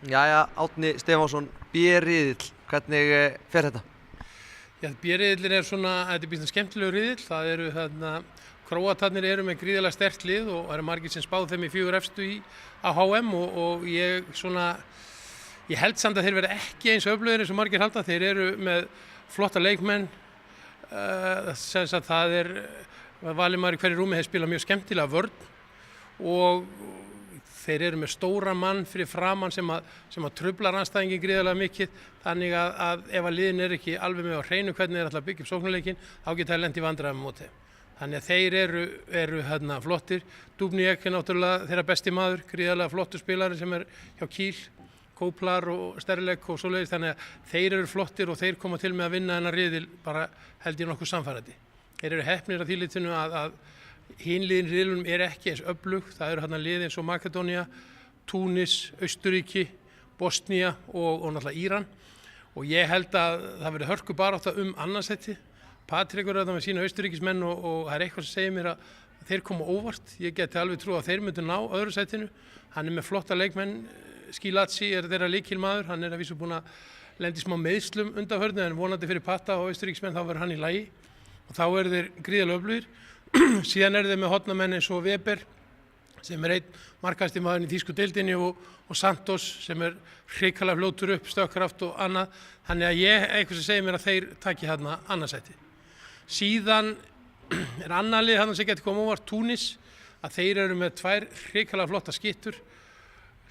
Jæja, Árni Stefánsson, B-riðill, hvernig fer þetta? Já, B-riðillinn svona, þetta býsna skemmtilegur riðill. Það eru Króatarnir eru með gríðarlega sterkt lið og það eru margir sem spáð þeim í 4 efstu á HM og ég held samt að þeir verða ekki eins öflugir eins og margir halda. Þeir eru með flotta leikmenn, sem sagt það er valið maður í hverju rúmi, þeir spila mjög skemmtilega vörn og þeir eru með stóran mann fyrir framann sem að truflar andstæðinginn gríðarlega mikið, þannig að ef að liðin er ekki alveg með á hreinu hvernig þeir ætla að byggja upp sóknarleikinn, þá geta þeir lent í vandræðum á móti. Þannig að þeir eru flottir. Dubnyk er náttúrulega þeirra besti maður, gríðarlega flottur spilari sem er hjá Kiel, Kóplar og Sterlek og svoleiðis, þannig að þeir eru flottir og þeir koma til með að vinna þennan riðil bara held ég nokkuð sannfærandi. Þeir eru heppnir að því litinu að hin liðin í riðlunum er ekki eins öflug. Það eru lið eins og Makedónía, Túnis, Austurríki, Bosnía og náttúrulega Íran og ég held að það verði hörku barátta annarsæti. Patrik er með sína Austurríkismenn og það er eitthvað sem segir mér að þeir koma óvart. Ég geti alveg trú að þeir myndu ná öðru sætinu. Hann er með flotta leikmenn, Skilatsi er þeirra lykilmaður, hann er að vísu búinn að lenda í smá meiðslum undanförnu en vonandi fyrir Pata og Austurríkismenn þá verður hann í lagi og þá eru þeir gríðarlega öflugir. Síðan eru þeir með hotnamenn eins og Weber sem er einn markahæsti maðurinn í þýsku deildinni og Santos sem er hrikalega fljótur upp, stökkkraft og annað. Þannig að eitthvað sem segir mér að þeir taki annarsæti. Síðan er annað lið sem getur komið óvart, Túnis, að þeir eru með 2 hrikalega flotta skyttur.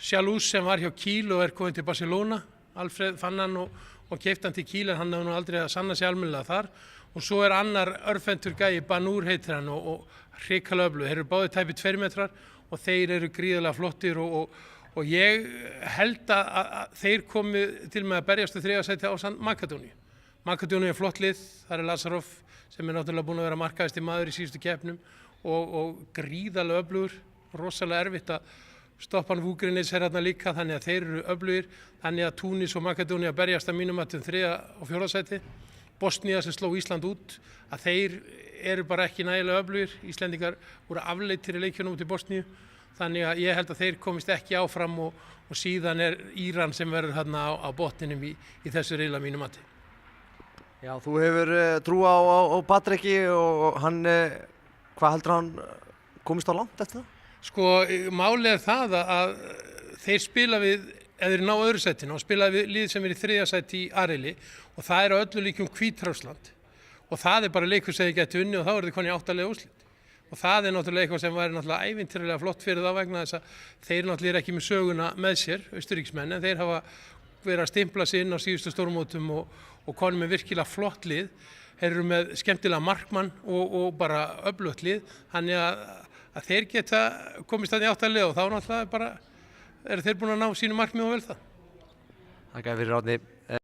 Sjálús sem var hjá Kiel og er kominn til Barcelona, Alfred fann hann og keypti hann til Kiel en hann hefur nú aldrei að sanna sig almennilega þar. Og svo er annar örfentur gæi, Banur heitir hann og hrikalega öflugir. Þeir eru báðir tæpir 2 metrar og þeir eru gríðarlega flottir og ég held að þeir komi til með að berjast í 3. sæti á Makedóníu. Makedóníu er flott lið, það er Lazarov sem er náttúrulega búinn að vera markahæsti maður í síðustu keppnum og gríðarlega öflugur, rosalega erfitt að stoppa hann Vúgrinis er líka, þannig að þeir eru öflugir, þannig að Túnis og Makedónía berjast að mínum að 3. og 4. sæti. Bosnía sem sló Ísland út, að þeir eru bara ekki nægilega öflugir. Íslendingar voru afleittir í leikjunum út í Bosníu, þannig að ég held að þeir komist ekki áfram og síðan er Íran sem verður á botninum í þessu riðli að mínum mati. Já, þú hefur trú á Patriki og hann, hvað heldur hann komist á langt eftir það? Sko, málið er það að þeir spila við, eða þeir ná öðru sætinu og spila við lið sem er í 3. sæti í A-riðli og það er á öllu líkjum Hvítrússland og það er bara leikur sem þeir geti unnið og þá eru þeir konið í 8 liða úrslit. Og það er náttúrulega eitthvað sem væri náttúrulega ævintýralega flott fyrir þá vegna þess að þeir náttúrulega eru ekki með söguna með sér, Austurríkismenn, en þeir hafa verið að stimpla sig inn á síðustu stórmótum og konið með virkilega flott lið. Þeir eru með skemmtilega markmann og bara öflugt lið, þannig að þeir geta komist þarna í 8 liða og þá náttúrulega bara eru þeir búin að ná sínu markmið og vel það. Þakka fyrir Árni.